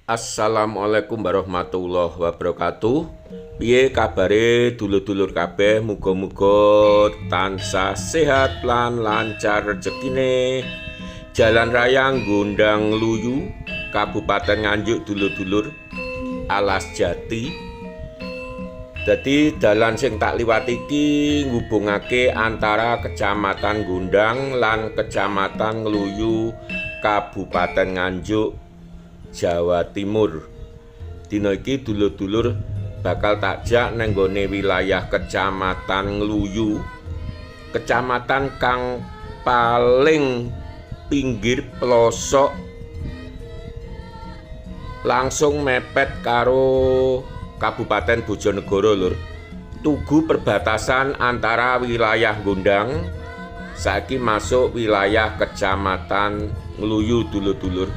Assalamualaikum warahmatullahi wabarakatuh. Piye kabare dulur-dulur kabeh, muga-muga tansah sehat lan lancar rezekine. Jalan Raya Gondang Luyu, Kabupaten Nganjuk dulur-dulur, Alas Jati. Dadi dalan sing tak liwat iki ngubungake antara Kecamatan Gondang lan Kecamatan Ngluyu, Kabupaten Nganjuk, Jawa Timur. Dina iki dulur-dulur bakal takjak nang nggone wilayah Kecamatan Ngluyu, kecamatan kang paling pinggir pelosok langsung mepet karo Kabupaten Bojonegoro lur. Tugu perbatasan antara wilayah Gondang saiki masuk wilayah Kecamatan Ngluyu dulur-dulur.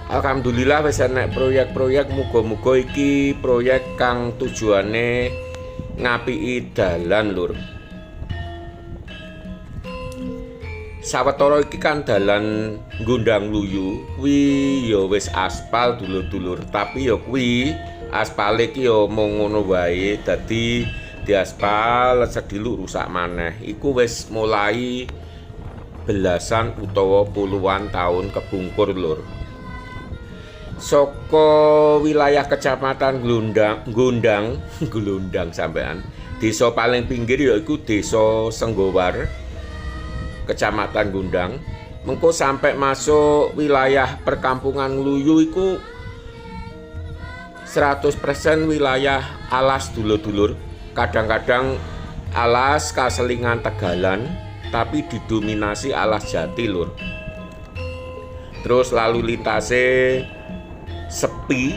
Alhamdulillah wis enek proyek-proyek, muga-muga iki proyek kang tujuane ngapiki dalan lur. Sawetara iki kan dalan Gondang Luyu kuwi ya wis aspal dulur-dulur, tapi ya kuwi aspal iki ya mung ngono wae, dadi diaspal sedilu rusak maneh. Iku wis mulai belasan utawa puluhan tahun kepungkur lur. Saka wilayah Kecamatan Gondang sampean. Desa paling pinggir yaiku Desa Senggowar, Kecamatan Gondang. Mengko sampai masuk wilayah perkampungan Ngluyu iku 100% wilayah alas dulur-dulur. Kadang-kadang alas kaselingan Tegalan, tapi didominasi alas jati lur. Terus lalu lintase sepi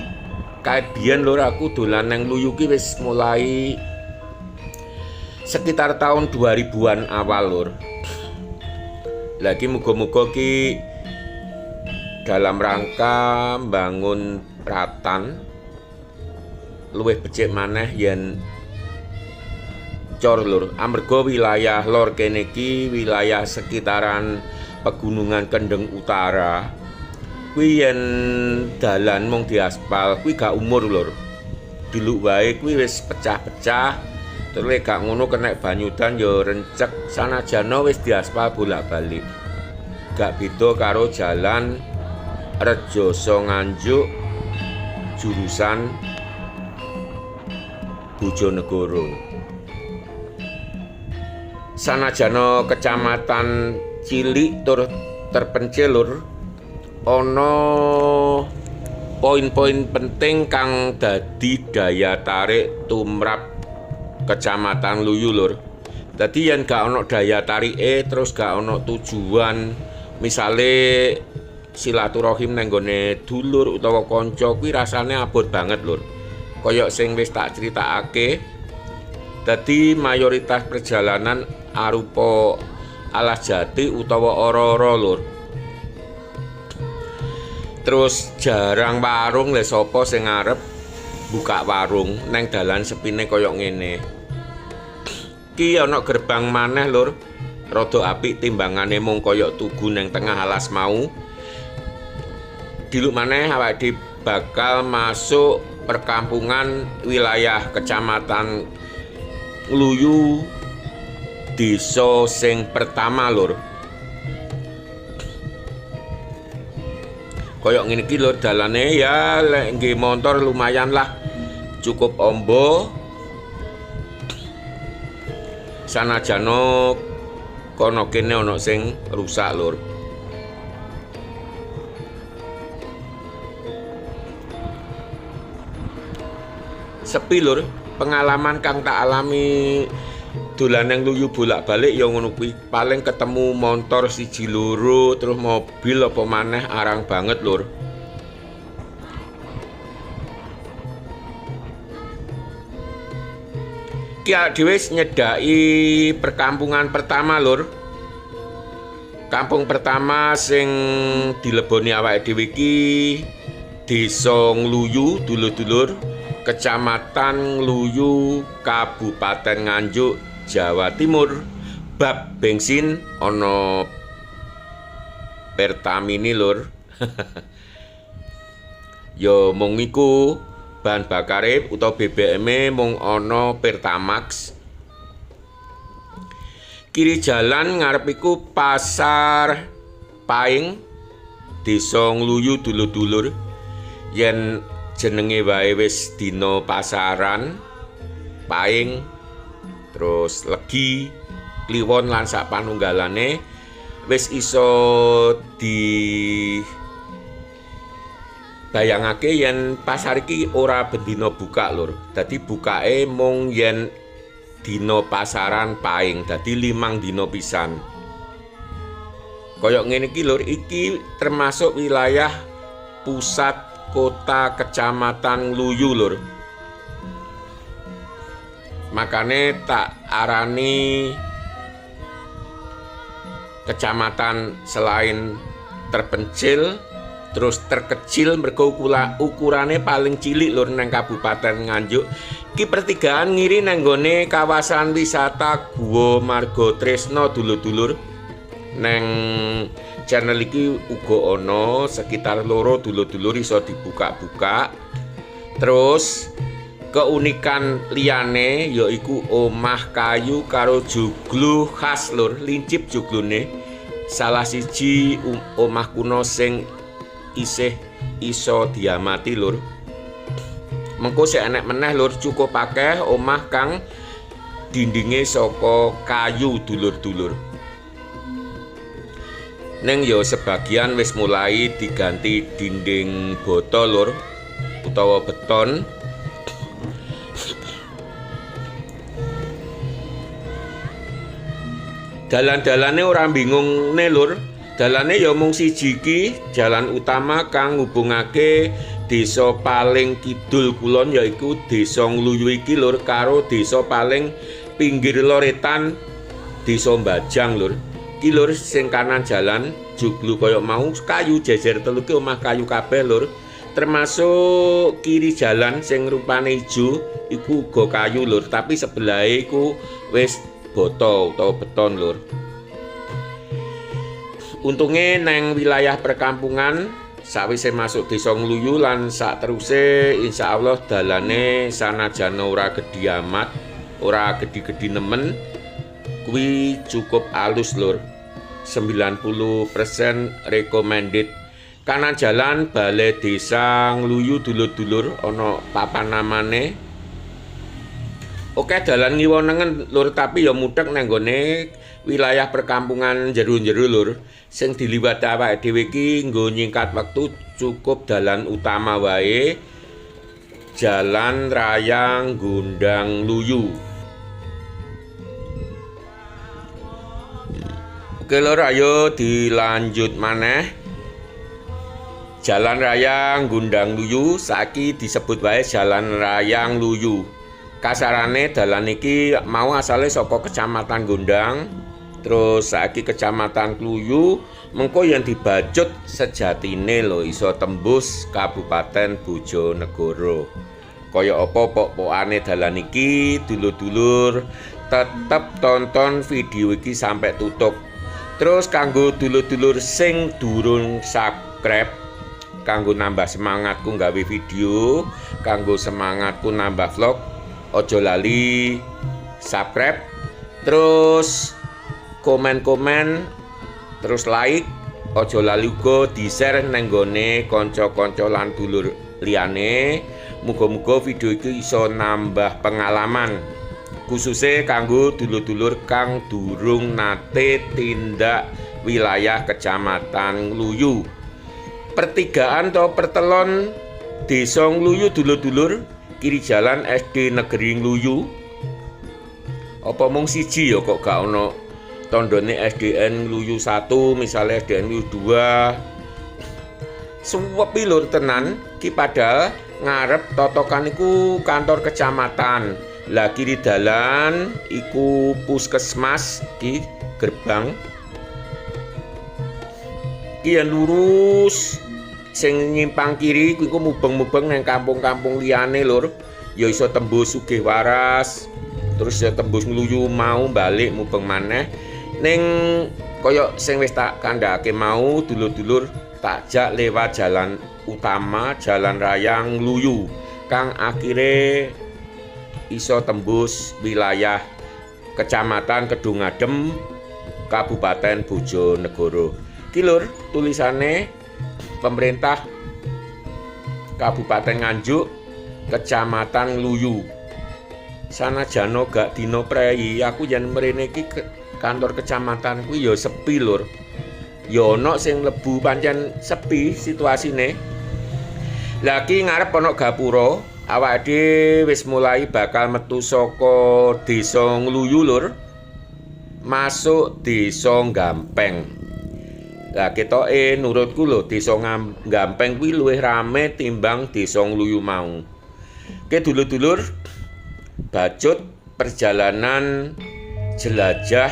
kayak biyen lur, aku dolan nang Ngluyu ki wis mulai sekitar tahun 2000-an awal lur. Lagi muga-muga ki dalam rangka bangun ratan luwih becik maneh yen cor lur. Amarga wilayah lor kene ki wilayah sekitaran Pegunungan Kendeng Utara. Kuwi yen dalan mung diaspal kuwi gak umur lur. Diluk wae kuwi wis pecah-pecah. Terus gak ngono kena banyudan ya rencek, sanajana wis diaspal bolak-balik. Gak beda karo jalan Rejoso Nganjuk jurusan Bojonegoro. Sanajana kecamatan cilik tur terpencil lur, ana poin-poin penting kang dadi daya tarik tumrap Kecamatan Ngluyu lur. Dadi yen gak ana daya tarike, terus gak ana tujuan, misale silaturahim nang gone dulur utawa kanca, kuwi rasane abot banget lur. Kaya sing wis tak critakake, dadi mayoritas perjalanan arupa alas jati utawa ora-ora lur. Terus jarang warung, lha sapa sing arep buka warung neng dalan sepine kaya ngene. Ki ana gerbang maneh lur, rada apik timbangane mung kaya tugu neng tengah alas mau. Diluk maneh awake bakal masuk perkampungan wilayah Kecamatan Ngluyu, desa sing pertama lur. Koyok ngene iki lho dalane, ya lek nggih motor lumayan lah, cukup ombo. Sanajana kono kene ana sing rusak lur. Sepi lur, pengalaman kang tak alami dolan nang Ngluyu bolak-balik ya ngono kuwi. Paling ketemu motor siji loro, terus mobil apa maneh arang banget lur. Ki dhewe nyedaki perkampungan pertama lur. Kampung pertama sing dileboni awake dhewe iki Desa Ngluyu dulur-dulur, Kecamatan Ngluyu, Kabupaten Nganjuk, Jawa Timur. Bab bensin ana Pertamini lur. Ya mung iku bahan bakare utawa BBM-e mung ana Pertamax. Kiri jalan ngarep iku Pasar Paing, Desa Ngluyu dulur-dulur. Yen jenenge wae wis dina pasaran Paing, terus Legi, Kliwon lan sak panunggalane wis iso di bayangake yen pasar iki ora bendina buka lur. Dadi bukake mung yen dina pasaran Paing, dadi 5 dina pisan. Kaya ngene iki lur, iki termasuk wilayah pusat kota Kecamatan Ngluyu lur. Makane tak arani kecamatan selain terpencil terus terkecil mergo ukurane paling cilik lur nang Kabupaten Nganjuk. Ki pertigaan ngiri nang nggone kawasan wisata Guwa Marga Tresna dulur-dulur. Nang channel iki uga ana sekitar 2 dulur-dulur iso dibuka-buka. Terus keunikan liyane yaiku omah kayu karo joglo khas lur, lincip joglone. Salah siji omah kuno sing isih iso diamati lur. Mengko sik enek meneh lur, cukup akeh omah kang dindinge saka kayu dulur-dulur. Neng yo sebagian wis mulai diganti dinding bata lur utawa beton. Dalan-dalane ora bingung ne lur. Dalane ya mung siji iki, jalan utama kang ngubungake desa paling kidul kulon yaiku Desa Ngluyu iki lur karo desa paling pinggir loretan Desa Mbajang lur. Iki lur sing kanan jalan joglo kaya mau kayu jejer telu ki omah kayu kabeh lur. Termasuk kiri jalan sing rupane ijo iku uga kayu lur, tapi sebelahe iku wis bata utawa beton lur. Untunge nang wilayah perkampungan sawise masuk Desa Ngluyu lan sak teruse insyaallah dalane sanajan ora gedhi amat, ora gedhi-gedhi nemen, kuwi cukup alus lur. 90% recommended. Kanan jalan Balai Desa Ngluyu dulur-dulur ana papan namane. Oke dalan ngiwonengen lur, tapi ya mudhek nang nggone wilayah perkampungan jero-jero lur. Sing diliwat awake dhewe iki nggo nyingkat wektu cukup dalan utama wae. Jalan Raya Gondang Luyu. Oke lur, ayo dilanjut maneh. Jalan Raya Gondang Luyu saiki disebut wae Jalan Raya Luyu. Kasarane dalan iki mau asale saka Kecamatan Gondang, terus saiki Kecamatan Kluyu, mengko yang dibajut sejatine lho iso tembus Kabupaten Bojonegoro. Kaya apa pok-pokane dalan iki, dulur-dulur tetep tonton video iki sampai tutup. Terus kanggo dulur-dulur sing durung subscribe, kanggo nambah semangatku nggawe video, kanggo semangatku nambah vlog, ojo lali subscribe, terus komen-komen, terus like, ojo lali uga di-share nang nggone kanca-kanca lan dulur liyane. Muga-muga video iki iso nambah pengalaman, khususnya kanggo dulur-dulur kang durung nate tindak wilayah Kecamatan Ngluyu. Pertigaan atau pertelon Desa Ngluyu dulur-dulur, kiri jalan SD Negeri Ngluyu. Apa mung siji ya kok gak ono tandane SDN Ngluyu 1, misalnya SDN Ngluyu 2. Suwepi lur tenan ki padahal ngarep totokan iku kantor kecamatan. Lah kiri dalan iku puskesmas ki gerbang. Ki yen lurus sing nyimpang kiri iku mubeng-mubeng nang kampung-kampung liyane lur, ya iso tembus Sugihwaras, terus ya tembus Ngluyu mau balik mubeng maneh ning kaya sing wis tak kandhake mau dulur-dulur tak jak lewat jalan utama jalan raya Ngluyu kang akhire iso tembus wilayah Kecamatan Kedungadem Kabupaten Bojonegoro. Ki lur tulisane pemerintah Kabupaten Nganjuk Kecamatan Ngluyu. Sanajana gak dina prei aku yen mrene iki kantor kecamatan kuwi ya sepi lur. Ya ana sing mlebu pancen sepi situasine. Lah ki ngarep ana gapura, awake wis mulai bakal metu saka Desa Ngluyu lur. Masuk Desa Gampeng. Lah ketoke nurutku lho Desa Gampeng kuwi luwih rame timbang Desa Ngluyu mau. Oke dulur-dulur, bacot perjalanan jelajah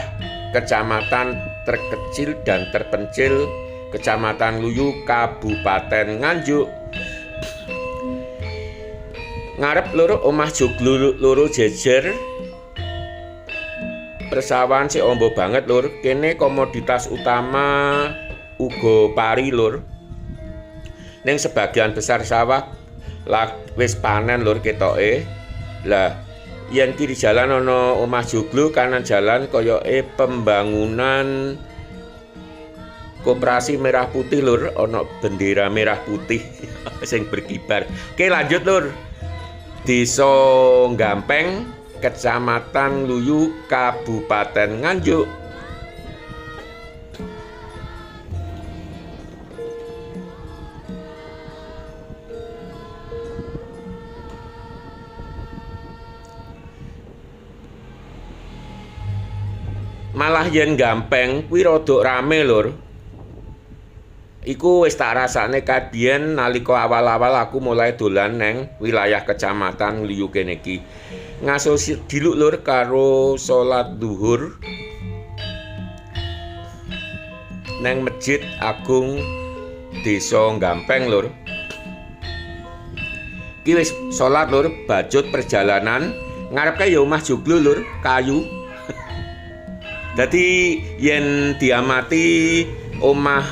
kecamatan terkecil dan terpencil Kecamatan Ngluyu Kabupaten Nganjuk. Ngarep loro omah joglo loro jejer. Persawahan sik ombo banget lur. Kene komoditas utama uga pari lur. Ning sebagian besar sawah lah wis panen lur ketoke. Lah yen kiri jalan ana omah joglo, kanan jalan koyoke pembangunan Koperasi Merah Putih lur, ana bendera merah putih sing berkibar. Oke lanjut lur. Desa Gampeng Kecamatan Ngluyu Kabupaten Nganjuk. Malah yen Gampeng kuwi rada rame lur. Iku wis tak rasane kadien nalika awal-awal aku mulai dolan neng wilayah Kecamatan Ngluyu kene iki. Ngaso diluk lur karo salat zuhur neng Masjid Agung Desa Gampeng lur. Ki wis salat lur, bajut perjalanan ngarepe ya omah joglo lur, kayu. Dadi yen diamati omah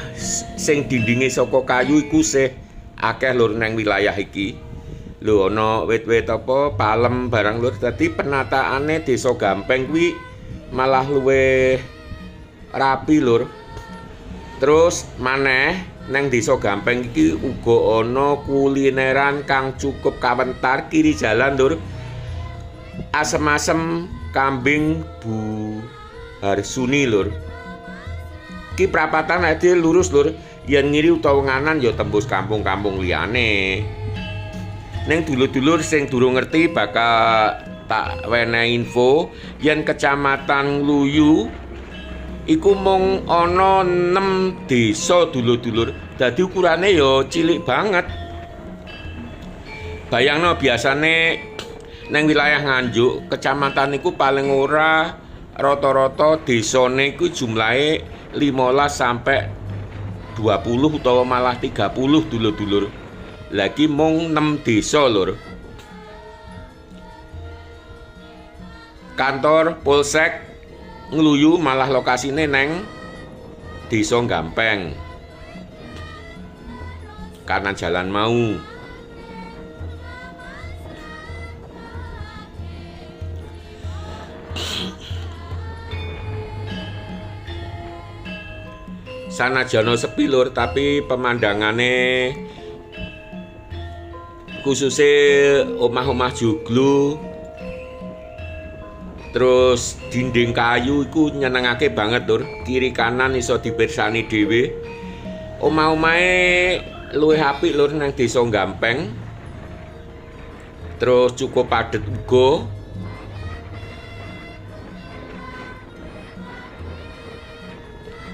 sing dindinge saka kayu iku sih akeh lur neng wilayah iki. Lho ana wit-wit apa palem barang lur. Dadi penataane Desa Gampeng kuwi malah luwih rapi lur. Terus maneh neng Desa Gampeng iki uga ana kulineran kang cukup kawentar kiri jalan lur. Asem-asem kambing Bu Harsuni lur. Ki prapatan ade lurus lur, yen ngiri utawa nganan ya tembus kampung-kampung liyane. Neng dulur-dulur sing durung ngerti bakal tak wenehi info yen Kecamatan Ngluyu iku mung ana 6 desa dulur-dulur. Dadi ukurane ya cilik banget. Bayangno biasane neng wilayah Nganjuk, kecamatan iku paling ora rata-rata desane iku jumlahe 15 sampai 20 utawa malah 30 dulur-dulur. Lagi mung 6 desa lur. Kantor Polsek Ngluyu malah lokasine neng Desa Gampeng. Kanan jalan mau. Sanajana sepi lur, tapi pemandangane khususnya omah-omah joglo terus dinding kayu iku nyenengake banget lur. Kiri kanan iso dipirsani dhewe. Omah-omahe luwih apik lur nang Desa Gampeng. Terus cukup padet uga.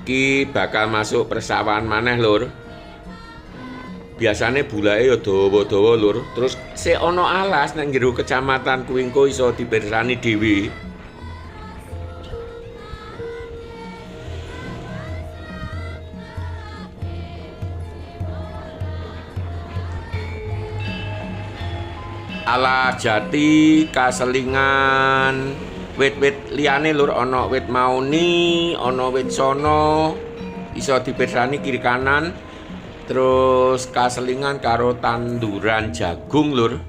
Ki bakal masuk persawahan maneh lur. Biasane bulake ya dawa-dawa lur. Terus sik ana alas nang jero kecamatan kuwi engko iso dipirsani dhewe. Alas jati, kaselingan, wit-wit liyane lur, ana wit mauni, ana wit sono, iso dipirsani kiri kanan. Terus kaselingan karo tanduran jagung lur.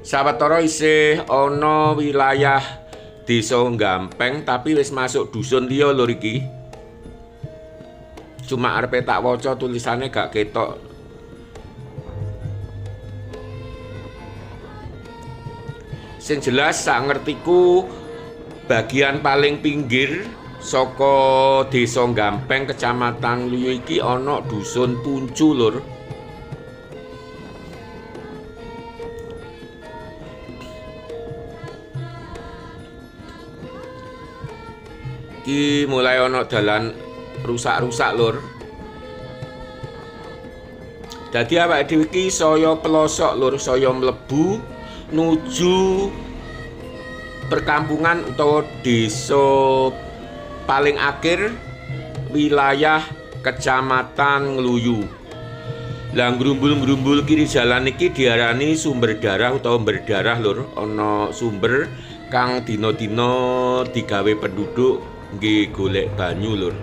Sawetara isih ana wilayah Desa Gampeng tapi wis masuk dusun liya lur iki. Cuma arepe tak waca tulisannya gak ketok. Sing jelas sak ngertiku bagian paling pinggir saka Desa Gampeng Kecamatan Luyu iki ana dusun Puncu lur. Iki mulai ana dalan rusak-rusak lur. Dadi awake dhewe iki saya pelosok lur, saya mlebu nuju perkampungan utawa desa paling akhir wilayah Kecamatan Ngluyu. Lah ngrumbul-ngrumbul kiri jalan iki diarani sumber darah utawa berdarah lur. Ana sumber kang dina-dina digawe penduduk nggih golek banyu lur.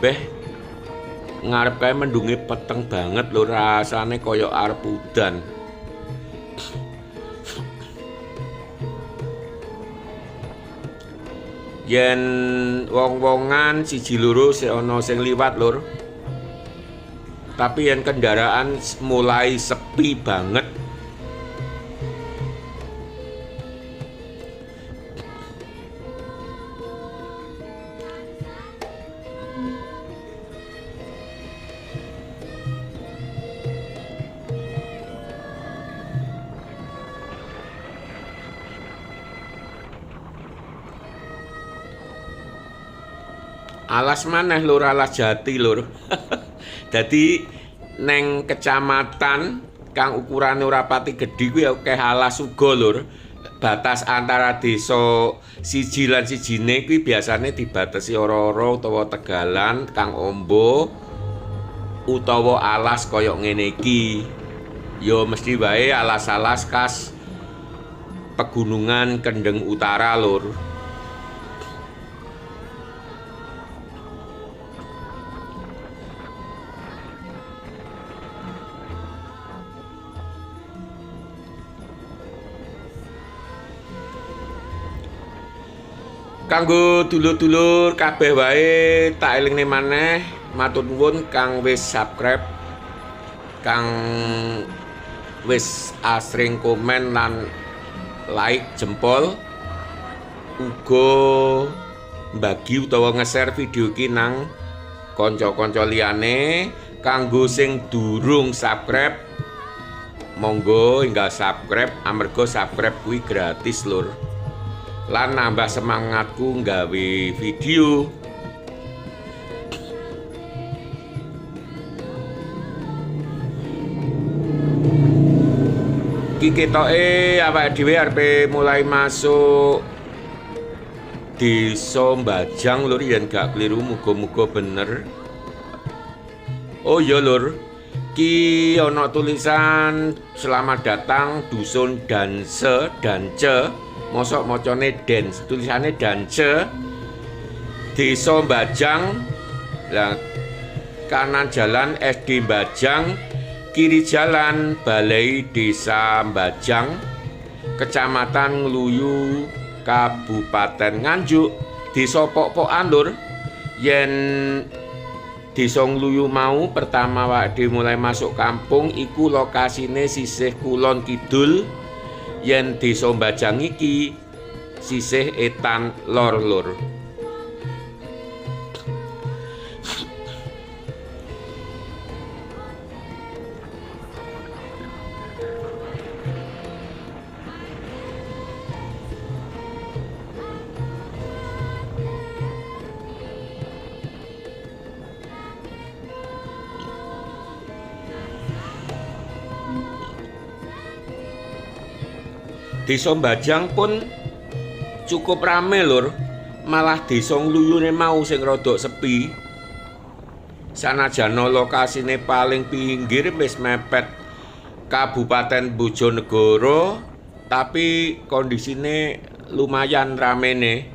Beh ngarep kae mendunge peteng banget lur, rasane kaya arep udan. Yen wong-wongan siji loro sik ana sing liwat lur. Tapi yen kendaraan mulai sepi banget. Alas maneh lur, alas jati lur. Dadi neng kecamatan kang ukurane ora pati gedhi kuwi akeh alas uga lur. Batas antara desa siji lan sijine kuwi biasane dibatasi ora-ora utawa tegalan kang ombo utawa alas kaya ngene iki. Ya mesti wae alas-alas khas Pegunungan Kendeng Utara lur. Kanggo dulur-dulur kabeh wae tak elingne maneh matur nuwun kang wis subscribe, kang wis asring komen lan like jempol, uga mbagi utawa nge-share video iki nang kanca-kanca liyane. Kanggo sing durung subscribe monggo enggal subscribe, amarga subscribe kuwi gratis lur. Lan nambah semangatku nggawe video. Iki ketoke awake dhewe arepe mulai masuk Desa Mbajang lur, yen gak kliru muga-muga bener. Oh iya lur, iki ana tulisan selamat datang dusun Dance, mosok mocone dance, tulisannya Dance, Desa Mbajang. Lah kanan jalan SD Mbajang, kiri jalan Balai Desa Mbajang, Kecamatan Ngluyu, Kabupaten Nganjuk. Desa pok-pokan lur. Yen Desa Ngluyu mau pertama waktu mulai masuk kampung iku lokasine sisih kulon kidul. Yen Desa Mbajang iki sisih etan lor lur. Desa Mbajang pun cukup rame lur. Malah Desa Ngluyune mau sing rada sepi. Sanajan lokasine paling pinggir wis mepet Kabupaten Bojonegoro, tapi kondisine lumayan ramene.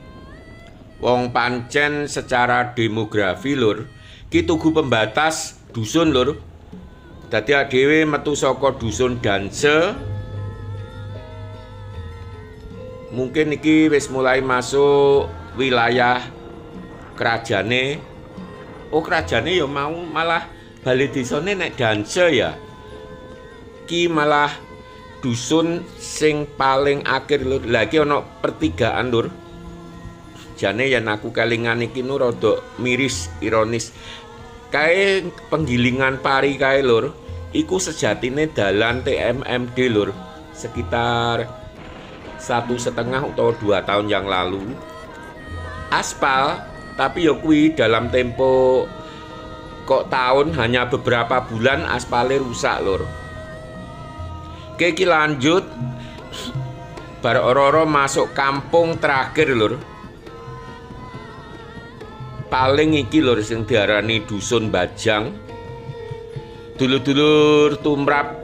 Wong pancen secara demografi lur, Ki tugu pembatas dusun lur. Dadi dhewe metu saka dusun Danse. Mungkin iki wis mulai masuk wilayah kerajane. Oh, kerajane ya mau malah bali desane nek Danse ya. Ki malah dusun sing paling akhir lur. Lagi ana pertigaan lur. Jane yen aku kelingan iki nu rada miris, ironis. Kae penggilingan pari kae lur, iku sejatine dalan TMMD lur, sekitar 1,5 atau 2 tahun yang lalu. Aspal, tapi ya kuwi dalam tempo kok tahun hanya beberapa bulan aspalnya rusak lur. Iki lanjut bar ora-ora masuk kampung terakhir lur. Paling iki lur sing diarani dusun Bajang. Dulur-dulur tumrap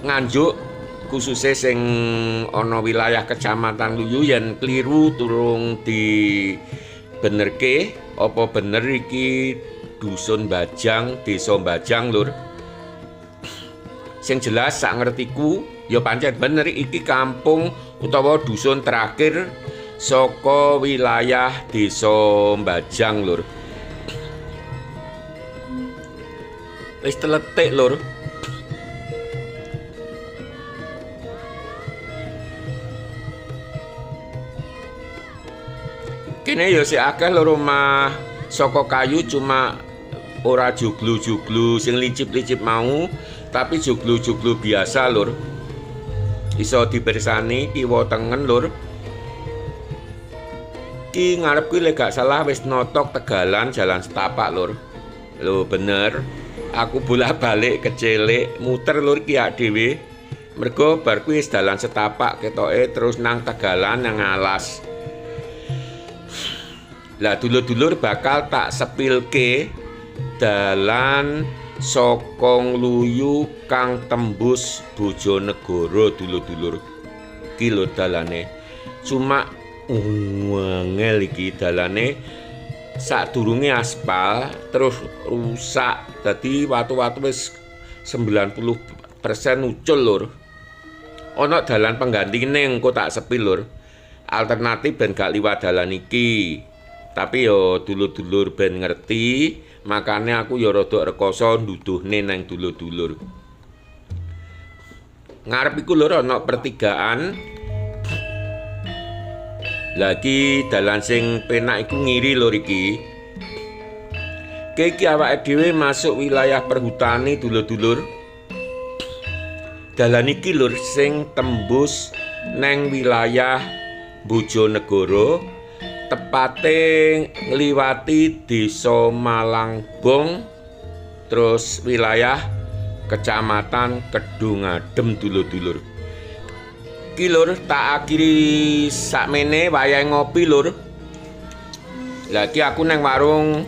Nganjuk khususnya sing ana wilayah Kecamatan Luyu yen kliru turung di benerke apa bener iki dusun Bajang, desa Bajang lur. Sing jelas sak ngertiku ya pancen bener iki kampung utawa dusun terakhir saka wilayah desa Bajang lur. Wis teletik lur. Kene ya sik akeh lur omah saka kayu cuma ora joglo-joglo sing licip-licip mau, tapi joglo-joglo biasa lur. Iso dipirsani kiwa tengen lur. Ki ngarep kuwi lek gak salah wis notok Tegalan Jalan Setapak lur. Lho bener. Aku bolak-balik kecilik muter lur ki dhewe. Mergo bar kuwi wis dalan Setapak ketoke terus nang Tegalan nang alas. Lah dulur-dulur bakal tak sepilke dalan saka Ngluyu kang tembus Bojonegoro dulur-dulur. Ki lho dalane. Cuma wangel iki dalane sadurunge aspal terus rusak dadi watu-watu wis 90% ucul lur. Ana dalan penggantine engko tak sepil lur. Alternatif ben gak liwat dalan iki. Tapi yo dulur-dulur ben ngerti, makane aku yo rada rekoso nduduhne nang dulur-dulur. Ngarep iku lur ana pertigaan. Lagi dalan sing penak iku ngiri lur iki. Iki awake dhewe masuk wilayah perhutani dulur-dulur. Dalan iki lur sing tembus neng wilayah Bojonegoro, tepate ngliwati desa Malangbong, terus wilayah Kecamatan Kedungadem dulur-dulur. Ki lur tak akhiri sakmene wayahe ngopi lur. Lagi aku nang warung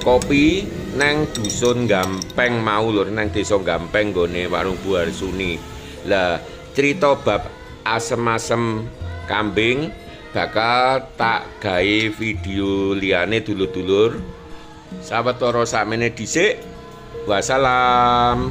kopi nang dusun Gampeng mau lur, nang desa Gampeng gone warung Bu Harsuni. Lah cerita bab asem-asem kambing bakal tak gawe video liyane dulur-dulur. Sawetara sakmene dhisik. Wassalam.